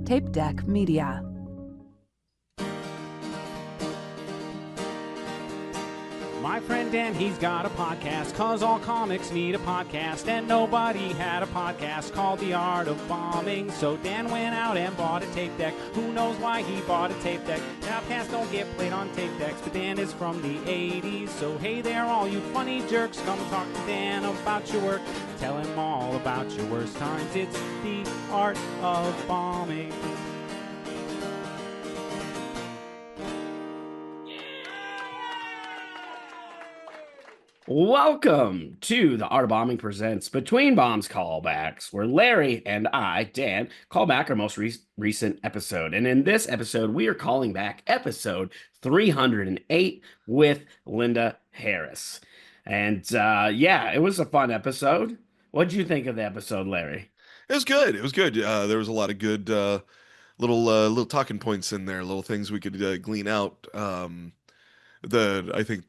Tape Deck Media. My friend Dan, he's got a podcast, cause all comics need a podcast, and nobody had a podcast called The Art of Bombing. So Dan went out and bought a tape deck. Who knows why he bought a tape deck? Podcasts don't get played on tape decks, but Dan is from the 80s. So hey there, all you funny jerks, come talk to Dan about your work. Tell him all about your worst times. It's The Art of Bombing. Welcome to the Art of Bombing presents Between Bombs Callbacks, where Larry and I, Dan, call back our most recent episode. And in this episode, we are calling back episode 308 with Lynn Harris. And yeah, it was a fun episode. What did you think of the episode, Larry? It was good. It was good. There was a lot of good little talking points in there, little things we could glean out. I think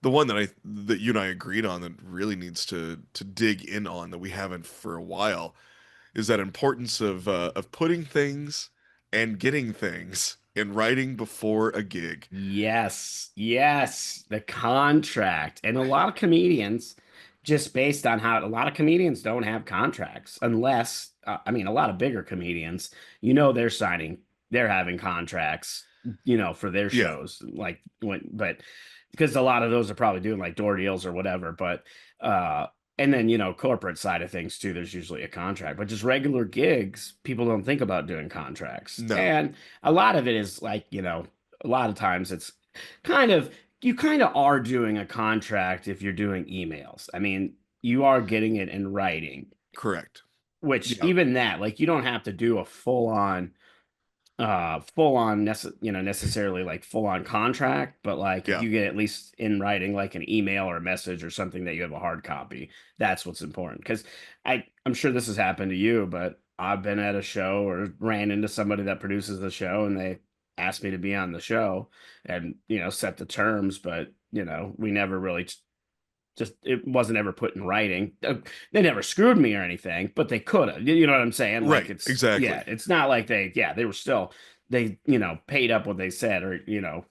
the one that you and I agreed on that really needs to dig in on that we haven't for a while is that importance of putting things and getting things in writing before a gig. Yes, the contract. And a lot of comedians, just based on how a lot of comedians don't have contracts unless, I mean, a lot of bigger comedians, they're having contracts, for their Yeah. shows. But because a lot of those are probably doing like door deals or whatever. But, and then, corporate side of things too, there's usually a contract, but just regular gigs, people don't think about doing contracts. No. And a lot of it is like, a lot of times it's kind of, you kind of are doing a contract if you're doing emails. I mean, you are getting it in writing, Correct. which Yeah. even that, like, you don't have to do a necessarily like full on contract, but like Yeah. if you get at least in writing, like an email or a message or something that you have a hard copy, that's what's important. Because I'm sure this has happened to you, but I've been at a show or ran into somebody that produces the show and they asked me to be on the show and set the terms, but we never really just it wasn't ever put in writing. They never screwed me or anything, but they could have. You know what I'm saying? Like Right, it's exactly. Yeah, it's not like they were still paid up what they said or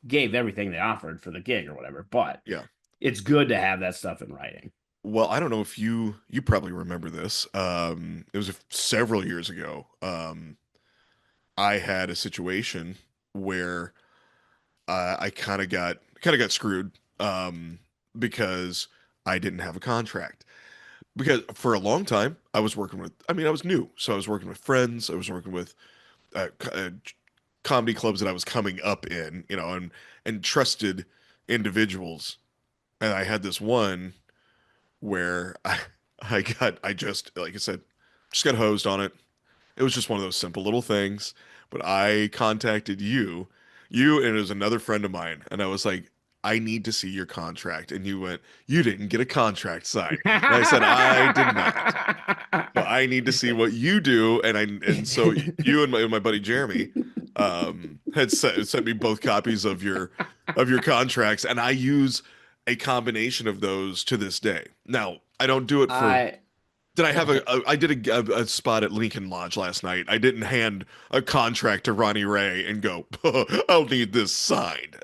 gave everything they offered for the gig or whatever. But Yeah. it's good to have that stuff in writing. Well, I don't know if you probably remember this. It was several years ago. I had a situation where I kind of got screwed because I didn't have a contract. Because for a long time I was working with, I mean, I was new, so I was working with friends, I was working with comedy clubs that I was coming up in, and trusted individuals. And I had this one where I just, like I said, just got hosed on it. It was just one of those simple little things. But I contacted you, and it was another friend of mine, and I was like, I need to see your contract. And you went, you didn't get a contract signed. And I said, I did not. So I need to see what you do. And so you and my buddy Jeremy had sent me both copies of your contracts, and I use a combination of those to this day. Now, I don't do it for. I did a spot at Lincoln Lodge last night. I didn't hand a contract to Ronnie Ray and go, I'll need this signed.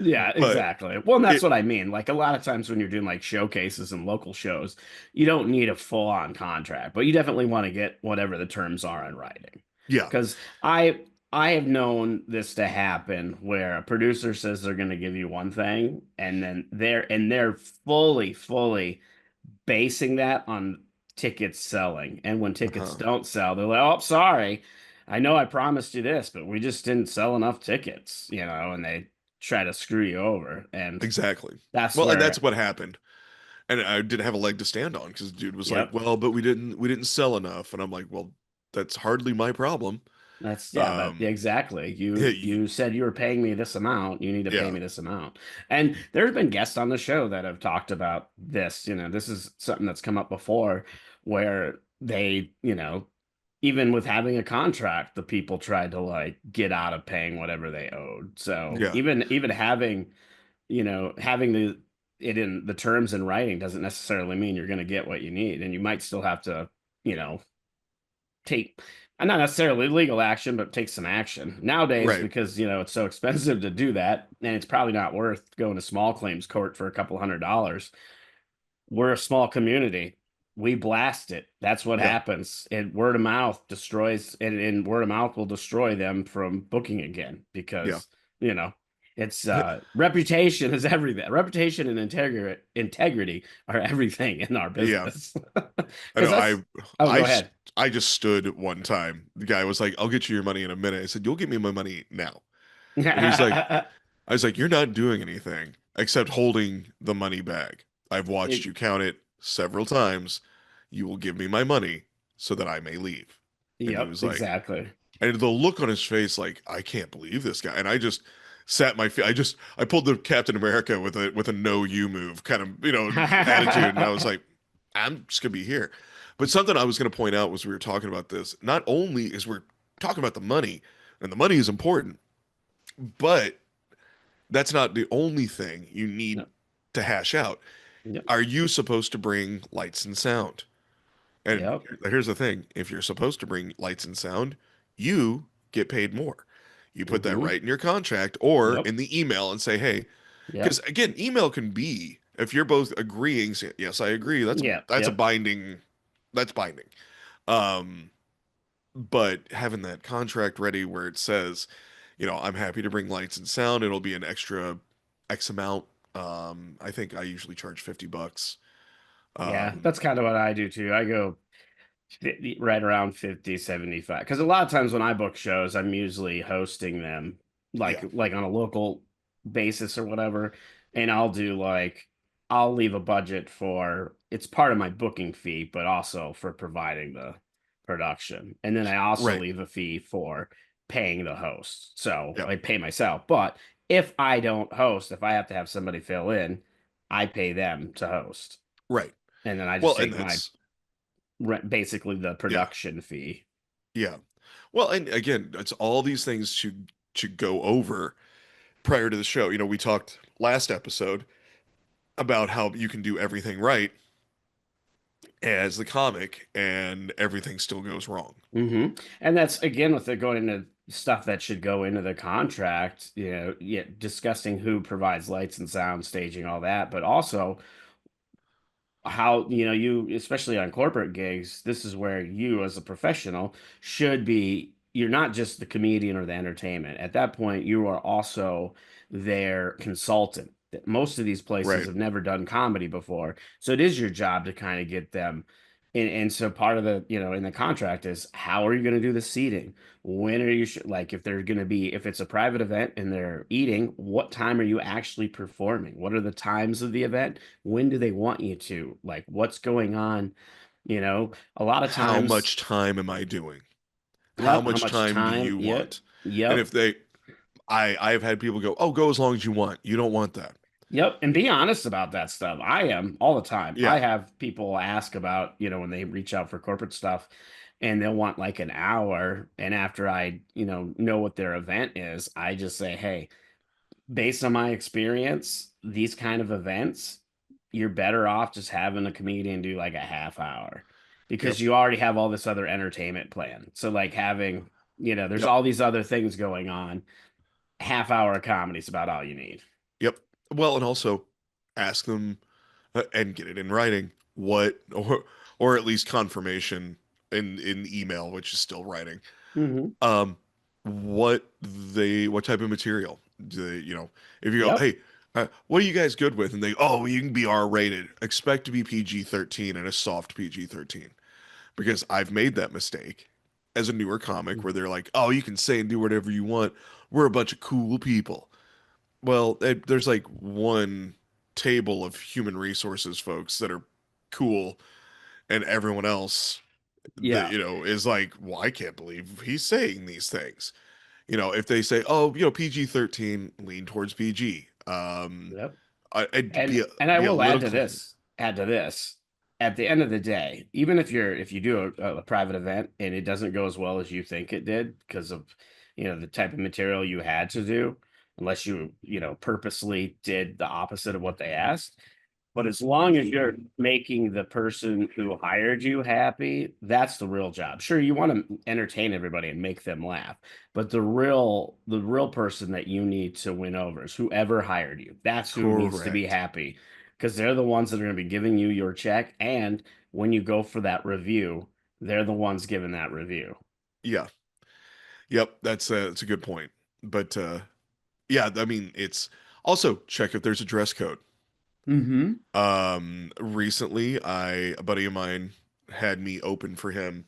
Yeah, But exactly. Well, and that's what I mean. Like a lot of times when you're doing like showcases and local shows, you don't need a full on contract, but you definitely want to get whatever the terms are in writing. yeah, Because I have known this to happen where a producer says they're going to give you one thing, and then they're fully basing that on tickets selling. And when tickets uh-huh. don't sell, they're like, "Oh, sorry, I know I promised you this, but we just didn't sell enough tickets," and they try to screw you over. And Exactly. that's Well, and that's where, what happened. And I didn't have a leg to stand on because the dude was like, yep, "Well, but we didn't sell enough," and I'm like, "Well, that's hardly my problem." but yeah, Um, exactly. yeah, You said you were paying me this amount. You need to pay yeah, me this amount. And there's been guests on the show that have talked about this. This is something that's come up before where they, even with having a contract, the people tried to like get out of paying whatever they owed. So yeah, even having it in the terms in writing doesn't necessarily mean you're going to get what you need, and you might still have to, you know, take And not necessarily legal action, but take some action nowadays Right. because it's so expensive to do that, and it's probably not worth going to small claims court for a couple $100. We're a small community. We blast it. That's what Yeah. happens. And word of mouth destroys, and word of mouth will destroy them from booking again Yeah. because, you know, it's reputation is everything. Reputation and integrity are everything in our Yeah. business. I Because know. that's, oh, I go s- ahead. I just stood one time. The guy was like, "I'll get you your money in a minute." I said, "You'll get me my money now." And he's like, I was like, "You're not doing anything except holding the money bag. I've watched It, you count it several times. You will give me my money so that I may leave." And he yep, was like, exactly. and the look on his face, like, I can't believe this guy. And I just sat my feet. I pulled the Captain America with a no you move kind of attitude, and I was like, I'm just gonna be here. But something I was gonna point out was we were talking about this. Not only is we're talking about the money, and the money is important, but that's not the only thing you need Yep, to hash out. yep, Are you supposed to bring lights and sound? And yep. here's the thing: if you're supposed to bring lights and sound, you get paid more. You put that Hmm. right in your contract or Yep, in the email and say, hey, because yep, again, email can be if you're both agreeing, say, yes, I agree. yep, That's a yep. binding. That's binding. Um, but having that contract ready where it says, I'm happy to bring lights and sound. It'll be an extra X amount. I think I usually charge $50. Yeah, Um, that's kind of what I do too. I go 50, right around 50, 75. Because a lot of times when I book shows, I'm usually hosting them yeah, like on a local basis or whatever. And I'll leave a budget for it's part of my booking fee, but also for providing the production. And then I also right. leave a fee for paying the host. So Yeah, I pay myself. But if I don't host, if I have to have somebody fill in, I pay them to host. right. And then I just Well, and take my that's, basically the yeah, production fee. yeah. Well, and again, it's all these things to go over prior to the show. We talked last episode about how you can do everything right as the comic and everything still goes wrong. And that's again with it going into stuff that should go into the contract, yeah, discussing who provides lights and sound, staging, all that, but also how you especially on corporate gigs, this is where you as a professional should be. You're not just the comedian or the entertainment at that point, you are also their consultant. That most of these places Right. have never done comedy before, so it is your job to kind of get them. And so part of the in the contract is how are you going to do the seating, when are you like if they're going to be, if it's a private event and they're eating, what time are you actually performing, what are the times of the event, when do they want you to, like, what's going on, a lot of How times. much time am I doing? How Yep, how much much time do time. you Yep, want? And yep, if I've had people go, "Oh, go as long as you want." You don't want that. yep. And be honest about that stuff. I am all the time. I Yeah. have people ask about, when they reach out for corporate stuff and they'll want like an hour, and after I know what their event is, I just say, hey, based on my experience, these kind of events, you're better off just having a comedian do like a half hour Yep. because you already have all this other entertainment plan. So like having, there's Yep. all these other things going on. Half hour of comedy is about all you need. Yep. Well, and also ask them and get it in writing what or at least confirmation in email, which is still writing. Hmm. Um, what type of material do they, if you go, Yep. hey, what are you guys good with? And they, oh, you can be R rated. Expect to be PG-13 and a soft PG-13. Because I've made that mistake as a newer comic where they're like, oh, you can say and do whatever you want. We're a bunch of cool people. Well, there's like one table of human resources folks that are cool, and everyone else that Yeah. is like, well, I can't believe he's saying these things. If they say, oh, PG-13, lean towards PG. Yep. I'd And I be a will little clean. add to this. At the end of the day, even if you do a private event and it doesn't go as well as you think it did because of the type of material you had to do, unless you purposely did the opposite of what they asked, But as long as you're making the person who hired you happy, that's the real job. Sure, you want to entertain everybody and make them laugh, but the real person that you need to win over is whoever hired you. That's who needs to be Correct. happy because they're the ones that are going to be giving you your check. And when you go for that review, they're the ones giving that review. Yeah. Yep. That's a good point. But yeah, I mean, it's also check if there's a dress code. Mm-hmm. Recently, a buddy of mine had me open for him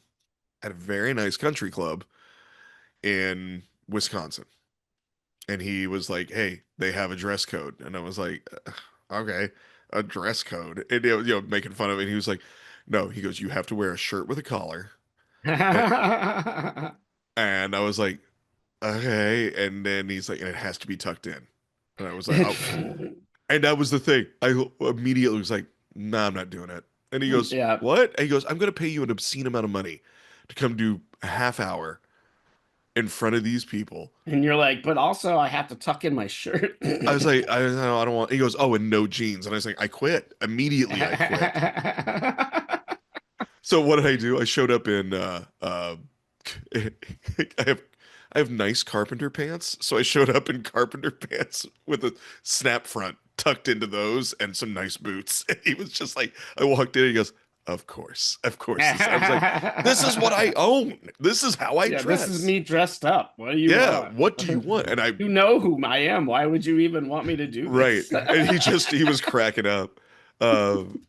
at a very nice country club in Wisconsin. And he was like, "Hey, they have a dress code." And I was like, "Okay, a dress code." And making fun of it. And he was like, "No." He goes, "You have to wear a shirt with a collar." And, and I was like, "Okay." And then he's like, "And it has to be tucked in." And I was like, "Oh." And that was the thing. I immediately was like, "Nah, I'm not doing it." And he goes, Yeah. "What?" And he goes, "I'm going to pay you an obscene amount of money to come do a half hour in front of these people." And you're like, but also I have to tuck in my shirt. I was like, I don't want. He goes, "Oh, and no jeans." And I was like, "I quit immediately. I quit." So what did I do? I showed up in I have I have nice carpenter pants, so I showed up in carpenter pants with a snap front tucked into those and some nice boots. And he was just like, I walked in and he goes, "Of course, of course." I was like, "This is what I own. This is how I Yeah, this is dress." me dressed up. What do you Yeah, want? what do you want? And I You know who I am. Why would you even want me to do right, this? and he was cracking up. Um,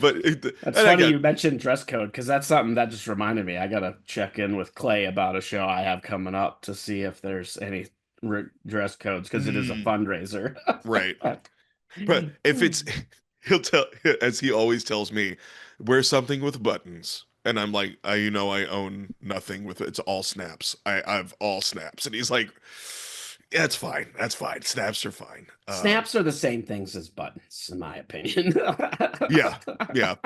but That's and I funny got you mentioned dress code because that's something that just reminded me. I gotta check in with Clay about a show I have coming up to see if there's any dress codes because it is a mm, fundraiser. right. But if it's, he'll tell, as he always tells me, wear something with buttons. And I'm like, I own nothing with it. It's all snaps. I've all snaps. And he's like, "Yeah, it's fine. That's fine. Snaps are fine." Snaps are the same things as buttons, in my opinion. Yeah, yeah.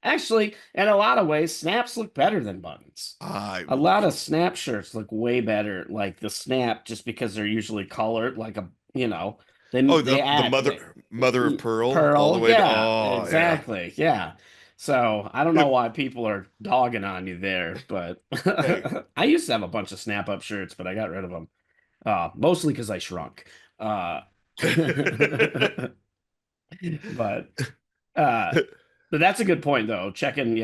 Actually, in a lot of ways, snaps look better than buttons. I, A lot of snap shirts look way better, like the snap, just because they're usually colored, like they oh, they the add mother of pearl all the pearl, way to, yeah, oh, yeah. exactly, yeah. So I don't know Yep. why people are dogging on you there, but Hey, I used to have a bunch of snap up shirts, but I got rid of them, mostly because I shrunk. Uh, but uh, but that's a good point though. Checking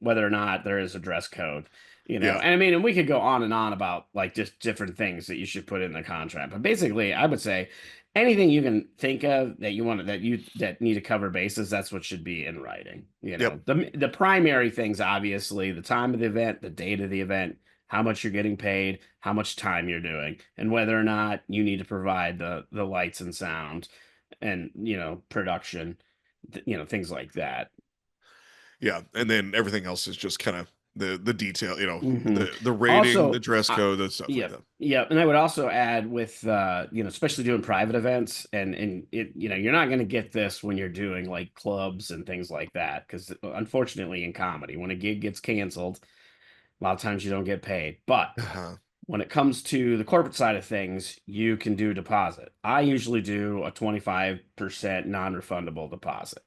whether or not there is a dress code. yeah. And I mean, and we could go on and on about like just different things that you should put in the contract. But basically, I would say anything you can think of that you want that need to cover bases, that's what should be in writing. Yep. The primary things, obviously, the time of the event, the date of the event, how much you're getting paid, how much time you're doing, and whether or not you need to provide the lights and sound and production, things like that. Yeah. And then everything else is just kind of the detail, Hmm. the rating, the Also, dress code, the stuff like yeah, that. yeah, and I would also add with especially doing private events, and you're not going to get this when you're doing like clubs and things like that, because unfortunately in comedy, when a gig gets canceled, a lot of times you don't get paid. But Uh-huh. when it comes to the corporate side of things, you can do deposit. I usually do a 25% non-refundable deposit.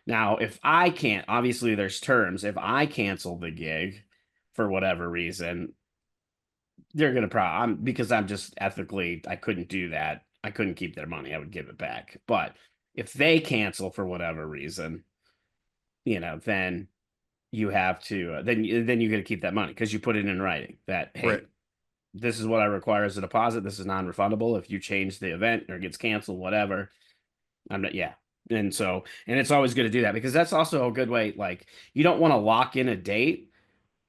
Now, if I can't, obviously there's terms. If I cancel the gig for whatever reason, they're gonna because I'm just ethically, I couldn't do that. I couldn't keep their money. I would give it back. But if they cancel for whatever reason, then you have to then you got to keep that money because you put it in writing that, Right. hey, this is what I require as a deposit. This is non-refundable. If you change the event or it gets canceled, whatever, I'm not, yeah. And it's always good to do that because that's also a good way. Like, you don't want to lock in a date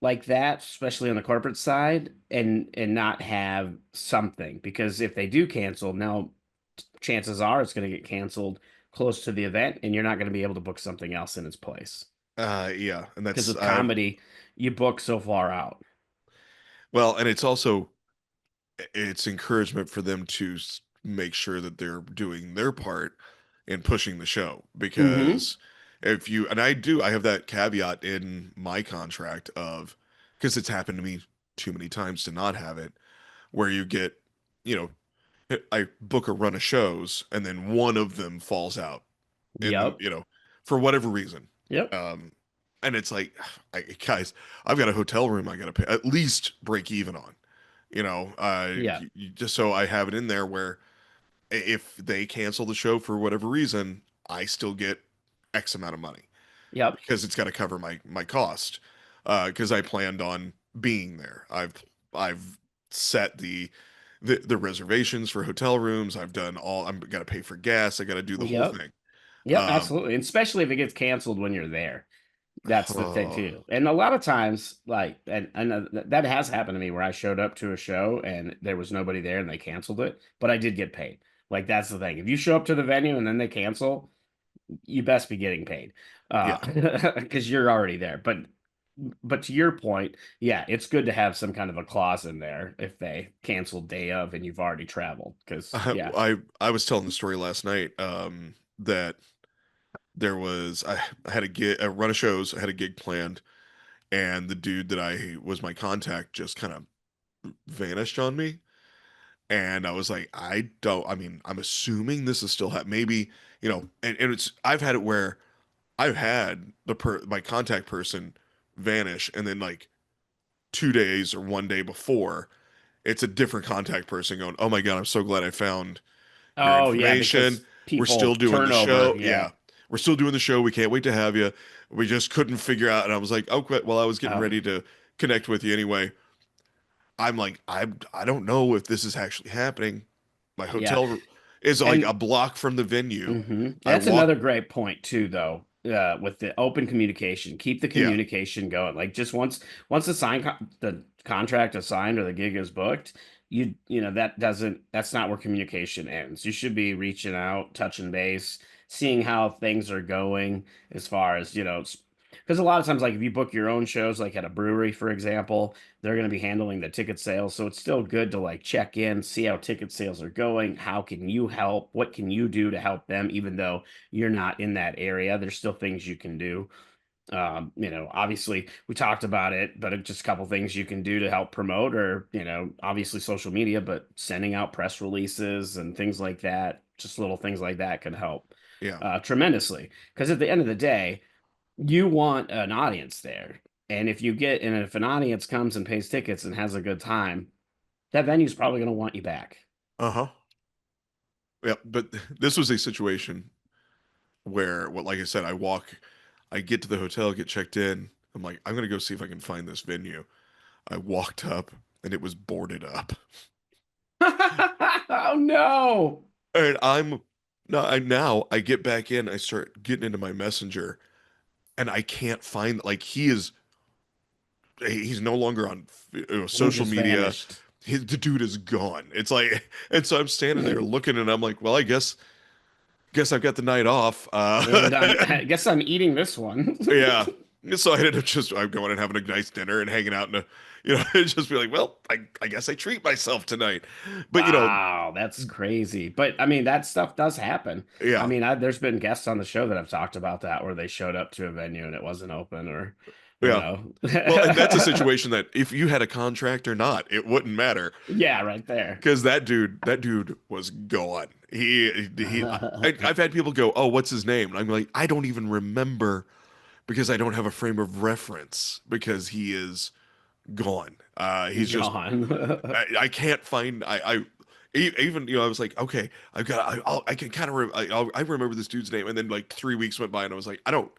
like that, especially on the corporate side, and not have something because if they do cancel, now chances are it's going to get canceled close to the event, and you're not going to be able to book something else in its place. Yeah. And Because that's, with comedy, you book so far out. well, and it's also, it's encouragement for them to make sure that they're doing their part in pushing the show Mm-hmm. because I have that caveat in my contract of, because it's happened to me too many times to not have it, where you get, you know I book a run of shows and then one of them falls out. and Yep. for whatever reason. Yep. Um, and it's like, guys, I've got a hotel room I got to pay at least break even on. Yeah. Just so I have it in there where if they cancel the show for whatever reason, I still get X amount of money Yep. because it's got to cover my cost. Because I planned on being there. I've set the reservations for hotel rooms. I've done all. I'm got to pay for gas. I got to do the whole Yep. thing. Yep. Absolutely. And especially if it gets canceled when you're there. That's the thing Oh, too. And a lot of times, like, and that has happened to me where I showed up to a show and there was nobody there and they canceled it, but I did get paid. Like, that's the thing. If you show up to the venue and then they cancel, you best be getting paid, yeah. because you're already there. But to your point, yeah, it's good to have some kind of a clause in there if they cancel day of and you've already traveled. Because yeah, I was telling the story last night that there was I had a run of shows. I had a gig planned, and the dude that I was my contact just kind of vanished on me. And I was like, I mean, I'm assuming this is still maybe, and it's, I've had it where I've had my contact person vanish, and then like 2 days or one day before, it's a different contact person going, "Oh my God, I'm so glad I found your oh yeah, information. because We're still people doing the turnover. show. Yeah. Yeah, we're still doing the show. We can't wait to have you. We just couldn't figure out." And I was like, "Oh, quit." Well, I was getting Oh ready to connect with you anyway. I'm like, I don't know if this is actually happening. My yeah, hotel is like and a block from the venue. I that's walk, another great point too, though. With the open communication, keep the yeah, communication going. Like, just once the contract is signed or the gig is booked, that's not where communication ends. You should be reaching out, touching base, seeing how things are going as far as because a lot of times, like if you book your own shows, like at a brewery, for example, they're going to be handling the ticket sales. So it's still good to like check in, see how ticket sales are going. How can you help? What can you do to help them? Even though you're not in that area, there's still things you can do. Obviously we talked about it, but just a couple things you can do to help promote, or, obviously social media, but sending out press releases and things like that, just little things like that can help yeah, tremendously. Because at the end of the day, you want an audience there. And if an audience comes and pays tickets and has a good time, that venue's probably going to want you back. uh-huh, yeah. But this was a situation where, what, like I said, I get to the hotel, get checked in. I'm like, I'm gonna go see if I can find this venue. I walked up and it was boarded up. Oh no. And I'm no, now I get back in, I start getting into my messenger, and I can't find, like, he's no longer on He social just media. vanished. The dude is gone. It's like, and so I'm standing there looking, and I'm like, well, I guess I've got the night off. And I guess I'm eating this one. Yeah. So I ended up just I'm going and having a nice dinner and hanging out, and just be like, well, I guess I treat myself tonight. But Wow, that's crazy. But I mean, that stuff does happen. I yeah, mean, there's been guests on the show that have talked about that where they showed up to a venue and it wasn't open, or, you yeah. know. Well, and that's a situation that if you had a contract or not, it wouldn't matter. Yeah, right there. Because that dude was gone. I've had people go, "Oh, what's his name?" And I'm like, I don't even remember because I don't have a frame of reference because he is gone. He's just Gone. I can't find even I was like, okay, I can kind of I remember this dude's name, and then like 3 weeks went by, and I was like, I don't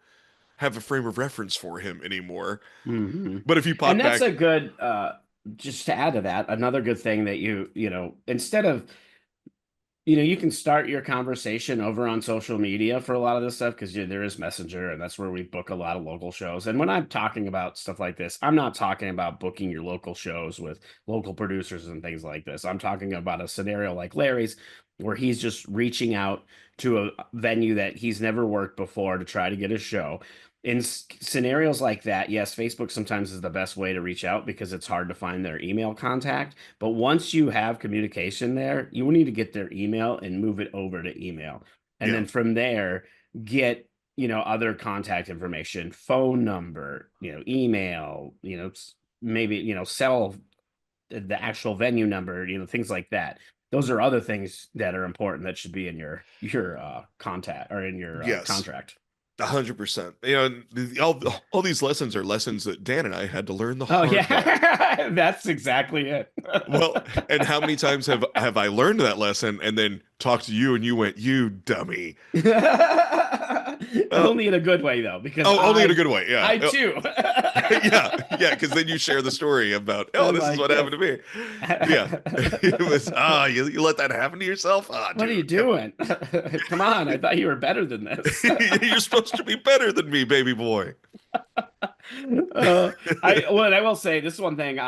have a frame of reference for him anymore. hmm But if you And pop that's back, a good just to add to that, another good thing that instead of you can start your conversation over on social media for a lot of this stuff because there is Messenger, and that's where we book a lot of local shows. And when I'm talking about stuff like this, I'm not talking about booking your local shows with local producers and things like this. I'm talking about a scenario like Larry's, where he's just reaching out to a venue that he's never worked before to try to get a show. In scenarios like that, yes, Facebook sometimes is the best way to reach out because it's hard to find their email contact. But once you have communication there, you will need to get their email and move it over to email. And yeah, then from there, get, other contact information, phone number, email, maybe, sell the actual venue number, things like that. those are other things that are important that should be in your contact or in your Yes, contract. 100%. You know, all these lessons are lessons that Dan and I had to learn the Oh hard way. yeah, that's exactly it. Well, and how many times have I learned that lesson and then talked to you and you went, "You dummy." Oh, Only in a good way though, because oh, only in a good way. Yeah. I too. Yeah, yeah, because then you share the story about, oh, I'm this is like what this. happened to me. Yeah, it was, you let that happen to yourself? Ah, What are you dude, come doing? Come on, I thought you were better than this. on. You're supposed to be better than me, baby boy. uh, I will say this one thing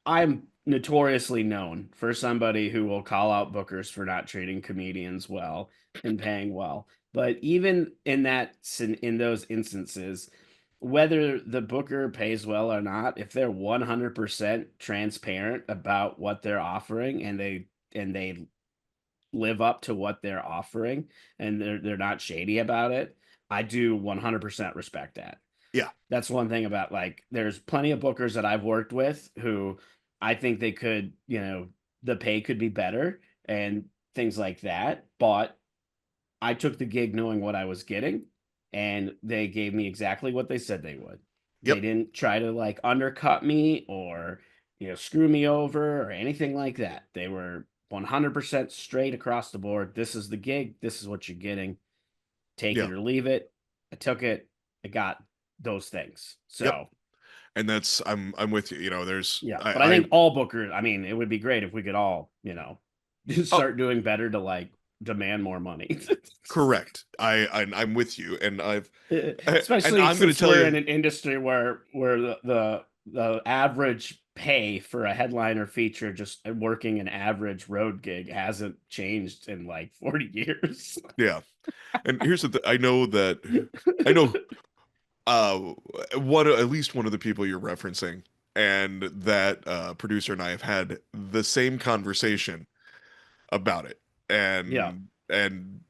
I'm notoriously known for somebody who will call out bookers for not treating comedians well and paying well. But even in those instances, whether the booker pays well or not, if they're 100% transparent about what they're offering and they live up to what they're offering and they're not shady about it, I do 100% respect that. Yeah, That's one thing about like there's plenty of bookers that I've worked with who I think they could, the pay could be better and things like that, but I took the gig knowing what I was getting and they gave me exactly what they said they would. They yep, didn't try to like undercut me or screw me over or anything like that. They were 100% straight across the board. This is the gig, this is what you're getting. Take it yeah, or leave it. I took it. I got those things. yep. So And that's I'm with you. You know, there's yeah, but I I think all bookers. I mean, it would be great if we could all, oh, start doing better to like demand more money. correct. I'm with you, and and Especially I'm going to since tell we're you. in an industry where the average pay for a headliner feature just working an average road gig hasn't changed in like 40 years. Yeah, and here's the I know that I know uh one at least one of the people you're referencing, and that producer and I have had the same conversation about it, Yeah. and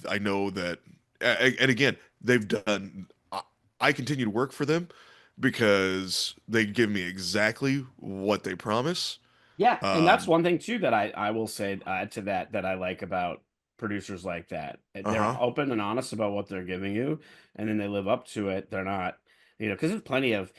I know that, and again, they've done. I continue to work for them because they give me exactly what they promise. Yeah, and that's Um, one thing too that I will say to that I like about producers like that. They're uh-huh. open and honest about what they're giving you, and then they live up to it. They're not, because there's plenty of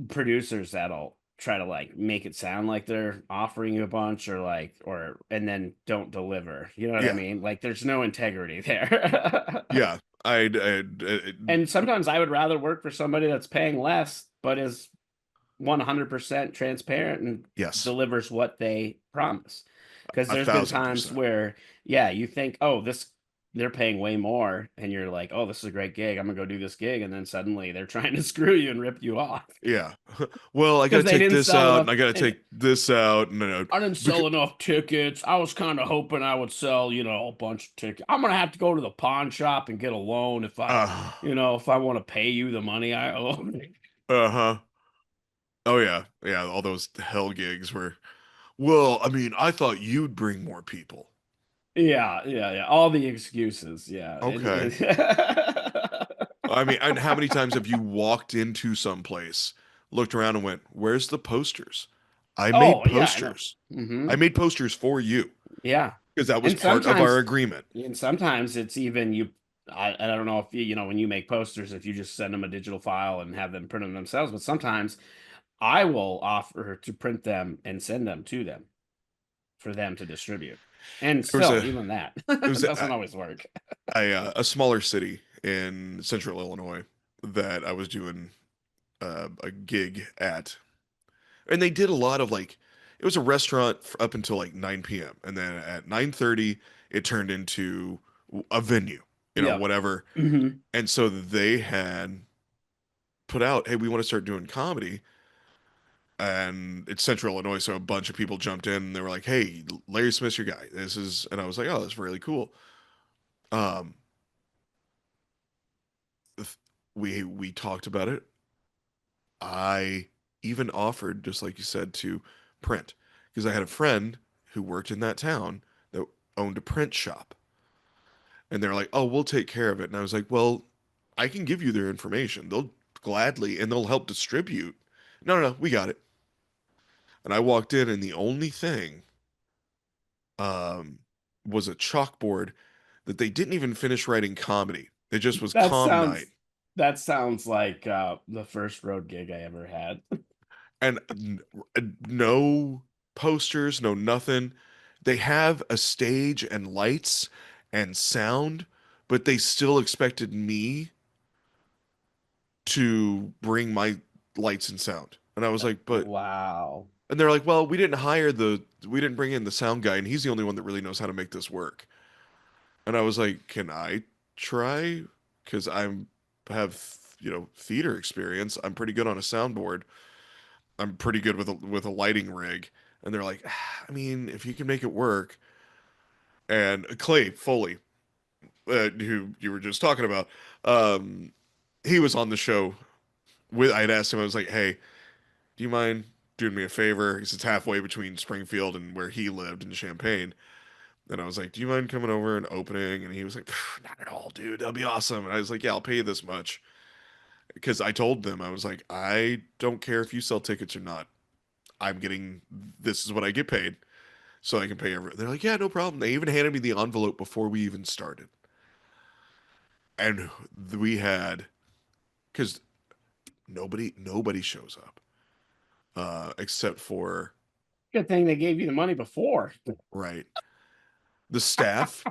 producers that'll try to like make it sound like they're offering you a bunch or and then don't deliver. You know what I Yeah, mean? Like there's no integrity there. yeah. And sometimes I would rather work for somebody that's paying less but is 100% transparent and yes, delivers what they promise. Because a there's been thousand times percent. where, yeah, you think, oh, this they're paying way more, and you're like, oh, this is a great gig. I'm gonna go do this gig, and then suddenly they're trying to screw you and rip you off Yeah. Well, I got because to they take didn't this sell out, enough. and I got to And take this out, and I didn't because, sell enough tickets. I was kind of hoping I would sell, a bunch of tickets. I'm gonna have to go to the pawn shop and get a loan uh, if I want to pay you the money I owe. uh-huh. Oh yeah, yeah. All those hell gigs were. Well, I mean, I thought you'd bring more people. Yeah, yeah, yeah. All the excuses. Yeah. Okay. I mean, and how many times have you walked into some place, looked around, and went, "Where's the posters? I made Oh, yeah, I know. posters. Hmm. I made posters for you Yeah. because that was And part of our sometimes, agreement." and sometimes it's even you. I don't know if when you make posters, if you just send them a digital file and have them print them themselves, but sometimes I will offer to print them and send them to them for them to distribute. And There was still, a, even that it was doesn't always work. a smaller city in central Illinois that I was doing a gig at, and they did a lot of like, it was a restaurant up until like 9 p.m. and then at 9:30 it turned into a venue, Yeah. whatever. Hmm. And so they had put out, hey, we want to start doing comedy, and it's central Illinois, so a bunch of people jumped in and they were like, hey, Larry Smith's your guy, this is, and I was like, oh, that's really cool. um we talked about it. I even offered, just like you said, to print, because I had a friend who worked in that town that owned a print shop, and they're like, "Oh, we'll take care of it." And I was like, "Well, I can give you their information. They'll gladly, and they'll help distribute." No, no, no, we got it. And I walked in, and the only thing um, was a chalkboard that they didn't even finish writing comedy. It just was That com night. sounds like the first road gig I ever had. And no posters, no nothing. They have a stage and lights and sound, but they still expected me to bring my lights and sound. And I was like, but, Wow. and they're like, well, we didn't bring in the sound guy, and he's the only one that really knows how to make this work. And I was like, can I try? Because have, theater experience. I'm pretty good on a soundboard. I'm pretty good with a lighting rig. And they're like, I mean, if you can make it work. And Clay Foley, who you were just talking about, um, he was on the show. I had asked him, I was like, hey, do you mind doing me a favor? Because it's halfway between Springfield and where he lived in Champaign. And I was like, do you mind coming over and opening? And he was like, not at all, dude. That'll be awesome. And I was like, yeah, I'll pay you this much. Because I told them, I was like, I don't care if you sell tickets or not. This is what I get paid. So I can pay everyone. They're like, yeah, no problem. They even handed me the envelope before we even started. And we had, because nobody shows up, except for, Good thing they gave you the money before. right, the staff.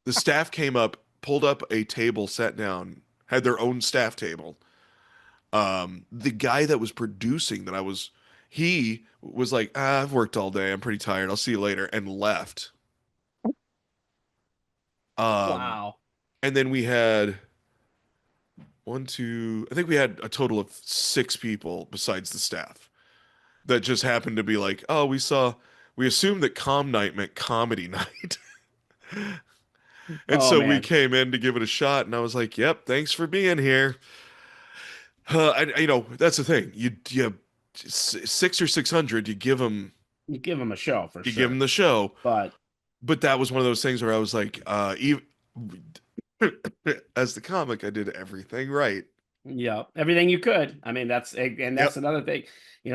The staff came up, pulled up a table, sat down, had their own staff table. The guy that was producing he was like, I've worked all day. I'm pretty tired. I'll see you later, and left. Wow. And then we had I think we had a total of 6 people besides the staff that just happened to be like, oh, we assumed that com night meant comedy night. And Oh, so we man. came in to give it a shot, and I was like, yep, thanks for being here. That's the thing. You 6 or 600, You give them a show for you sure. give them the show. But that was one of those things where I was like, even as the comic, I did everything right. yeah, everything you could. I mean, that's Yep. another thing.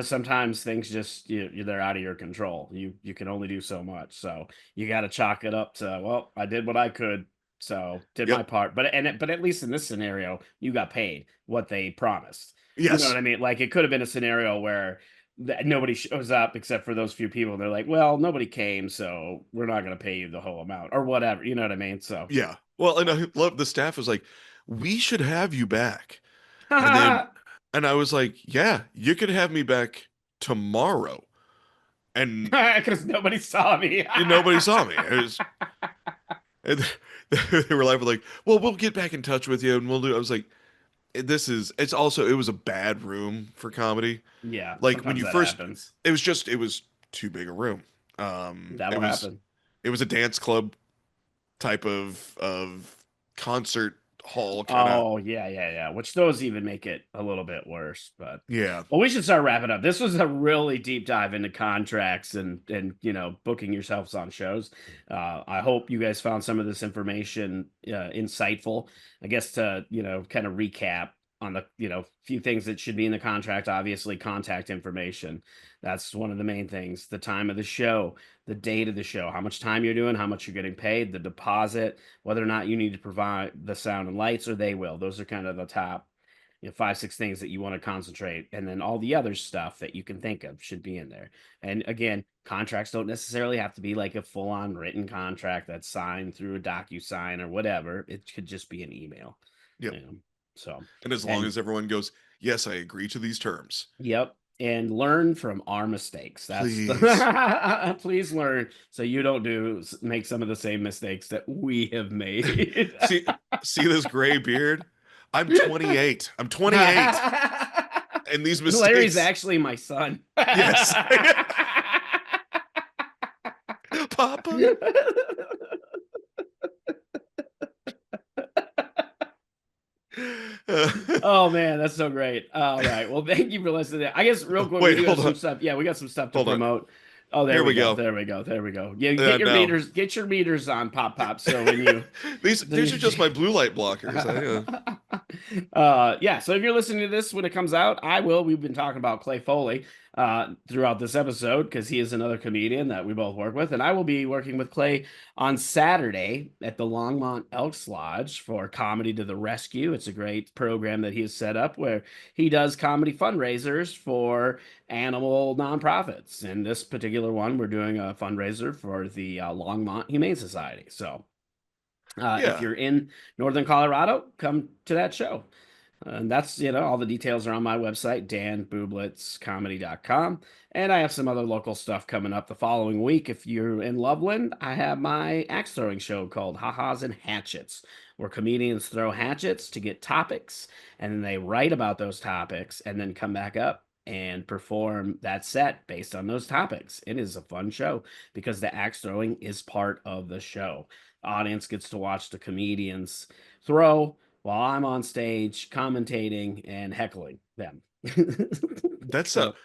Sometimes things just they're out of your control. You can only do so much. So you got to chalk it up to, well, I did what I could, so did my Yep. part. But at least in this scenario, you got paid what they promised. You know Yes. what I mean? Like, it could have been a scenario where nobody shows up except for those few people. They're like, well, nobody came, so we're not going to pay you the whole amount or whatever. You know what I mean? So Yeah. Well, and I love the staff was like, we should have you back. And I was like, yeah, you could have me back tomorrow. And because nobody saw me. nobody saw me. And they were like, well, we'll get back in touch with you and we'll do. I was like, it was a bad room for comedy. Yeah, Like when sometimes you that first, happens. it was too big a room. That'll happen. It was a dance club type of concert hall kind of. Oh, yeah. Which those even make it a little bit worse. But Yeah. well, we should start wrapping up. This was a really deep dive into contracts and booking yourselves on shows. I hope you guys found some of this information insightful. I guess to kind of recap on the few things that should be in the contract. Obviously, contact information. That's one of the main things. The time of the show, the date of the show, how much time you're doing, how much you're getting paid, the deposit, whether or not you need to provide the sound and lights or they will. Those are kind of the top 5-6 things that you want to concentrate, and then all the other stuff that you can think of should be in there. And again, contracts don't necessarily have to be like a full-on written contract that's signed through a DocuSign or whatever. It could just be an email. Yep. So and as long as everyone goes, yes, I agree to these terms. Yep. And learn from our mistakes. Please learn so you don't make some of the same mistakes that we have made. see this gray beard? I'm 28. I'm 28. And these mistakes. Larry's actually my son. Yes. Papa. Oh man, that's so great. All right. Well, thank you for listening. I guess real quick, Wait, we got hold some on. stuff. Yeah, we got some stuff to promote. Oh, there Here we we go. go. There we go. There we go. Yeah, No. get your meters on, pop pop. So when you These are just my blue light blockers. yeah, so if you're listening to this when it comes out, we've been talking about Clay Foley throughout this episode because he is another comedian that we both work with, and I will be working with Clay on Saturday at the Longmont Elks Lodge for Comedy to the Rescue. It's a great program that he has set up where he does comedy fundraisers for animal nonprofits. In this particular one, we're doing a fundraiser for the Longmont Humane Society. So if Yeah. you're in Northern Colorado, come to that show. And that's, all the details are on my website, danbublitzcomedy.com. And I have some other local stuff coming up the following week. If you're in Loveland, I have my axe throwing show called Ha-Has and Hatchets, where comedians throw hatchets to get topics, and then they write about those topics and then come back up and perform that set based on those topics. It is a fun show because the axe throwing is part of the show. The audience gets to watch the comedians throw while I'm on stage commentating and heckling them. That's So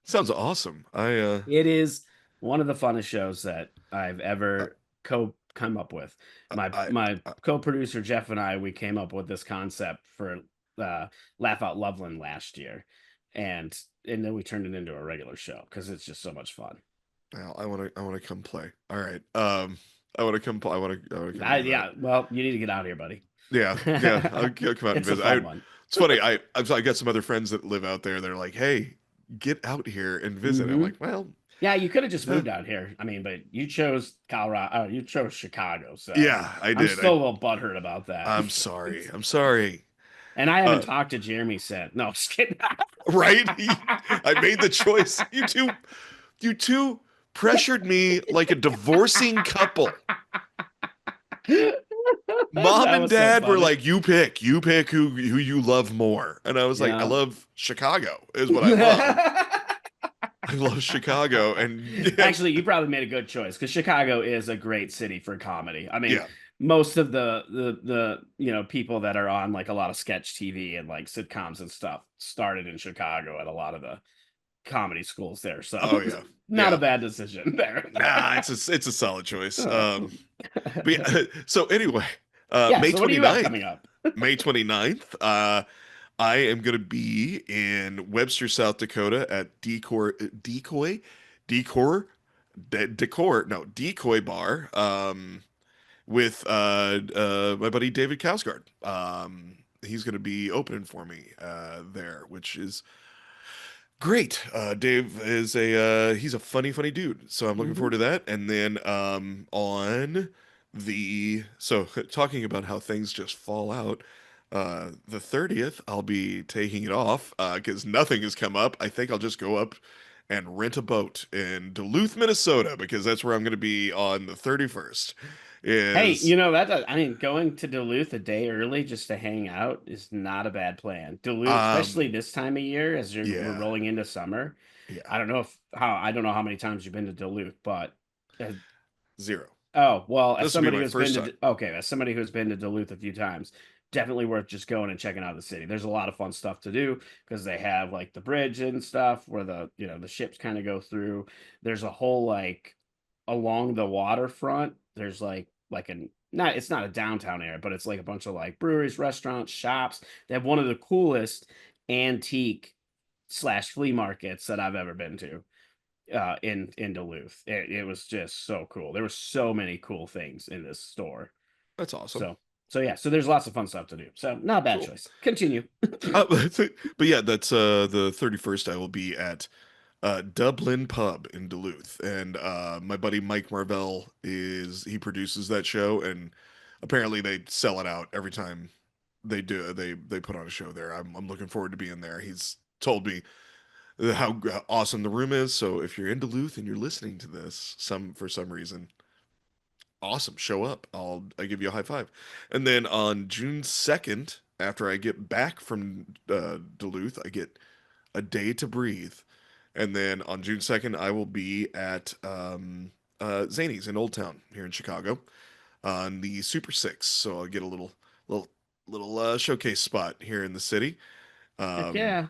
sounds awesome. it is one of the funnest shows that I've ever come up with. My I co-producer Jeff and we came up with this concept for Laugh Out Loveland last year, and then we turned it into a regular show because it's just so much fun. well, I want to come play. All right. I want to come. I want to come. Do Yeah, well, you need to get out here, buddy. Yeah, yeah. I'll come out and It's a visit. fun one. It's funny. I got some other friends that live out there. They're like, "Hey, get out here and visit." I'm Mhm. like, "Well, Yeah, you could have just uh, moved out here. I mean, but you chose Colorado. You chose Chicago, so yeah, I I'm did. still a little butthurt about that. I'm sorry. I'm sorry." And I haven't Uh, talked to Jeremy since. No, just kidding. right? I made the choice. You two pressured me like a divorcing couple. Mom That and was so dad were funny. like, you pick who you love more. And I was like, I Yeah. love Chicago is what I love. I love Chicago. And yeah, Actually, you probably made a good choice because Chicago is a great city for comedy. I mean, yeah. most of the people that are on like a lot of sketch TV and like sitcoms and stuff started in Chicago at a lot of the comedy schools there. So Oh yeah. not a Yeah. bad decision there. Nah, it's a solid choice. But yeah, so anyway, Yeah, May so what do you have 29th, coming up? May 29th, I am going to be in Webster, South Dakota at Decoy Bar, with my buddy David Kausgard. He's going to be opening for me there, which is great. Dave is he's a funny dude. So I'm looking Mhm. forward to that. And then talking about how things just fall out. The 30th, I'll be taking it off because nothing has come up. I think I'll just go up and rent a boat in Duluth, Minnesota, because that's where I'm going to be on the 31st. Hey, Is I mean, going to Duluth a day early just to hang out is not a bad plan. Duluth, especially um this time of year, as we're yeah, rolling into summer. yeah, I don't know how many times you've been to Duluth, but uh, 0. oh, well, This will be my first time. As somebody who's been to Duluth a few times, definitely worth just going and checking out the city. There's a lot of fun stuff to do because they have like the bridge and stuff where the ships kind of go through. There's a whole like along the waterfront. There's like an not it's not a downtown area, but it's like a bunch of like breweries, restaurants, shops. They have one of the coolest antique slash flea markets that I've ever been to in Duluth. It was just so cool. There were so many cool things in this store. That's awesome. So yeah, so there's lots of fun stuff to do. So not a bad Cool. choice. Continue. But yeah, that's the 31st. I will be at Dublin Pub in Duluth, and my buddy Mike Marvell he produces that show, and apparently they sell it out every time they put on a show there. I'm looking forward to being there. He's told me how awesome the room is. So if you're in Duluth and you're listening to this for some reason, awesome, show up. I give you a high five. And then on June 2nd, after I get back from Duluth, I get a day to breathe. And then on June 2nd, I will be at Zany's in Old Town here in Chicago on the Super Six. So I'll get a little showcase spot here in the city. Heck Um, yeah.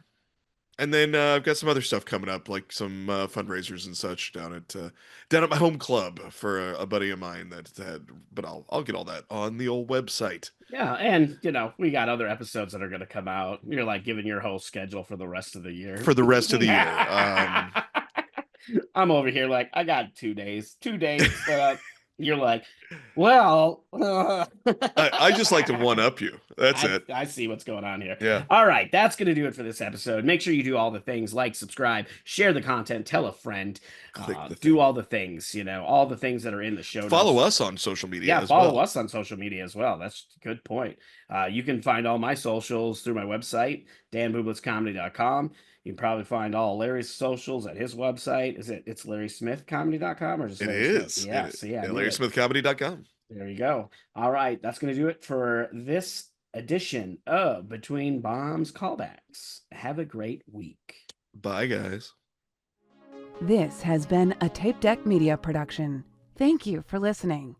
And then I've got some other stuff coming up, like some fundraisers and such down at my home club for a buddy of mine but I'll get all that on the old website. Yeah, and we got other episodes that are going to come out. You're like giving your whole schedule for the rest of the year. For the rest of the year. I'm over here like, I got 2 days. 2 days. You're like, well, I just like to one up you. That's it. I see what's going on here. Yeah. All right. That's going to do it for this episode. Make sure you do all the things, like, subscribe, share the content, tell a friend, do all the things, all the things that are in the show notes. Follow us on social media. Yeah, follow us on social media as well. That's a good point. You can find all my socials through my website, danbublitzcomedy.com. You can probably find all Larry's socials at his website. It's LarrySmithComedy.com or just it Larry is. Smith? Yeah, so yeah, LarrySmithComedy.com. There you go. All right, that's going to do it for this edition of Between Bombs Callbacks. Have a great week. Bye, guys. This has been a Tape Deck Media production. Thank you for listening.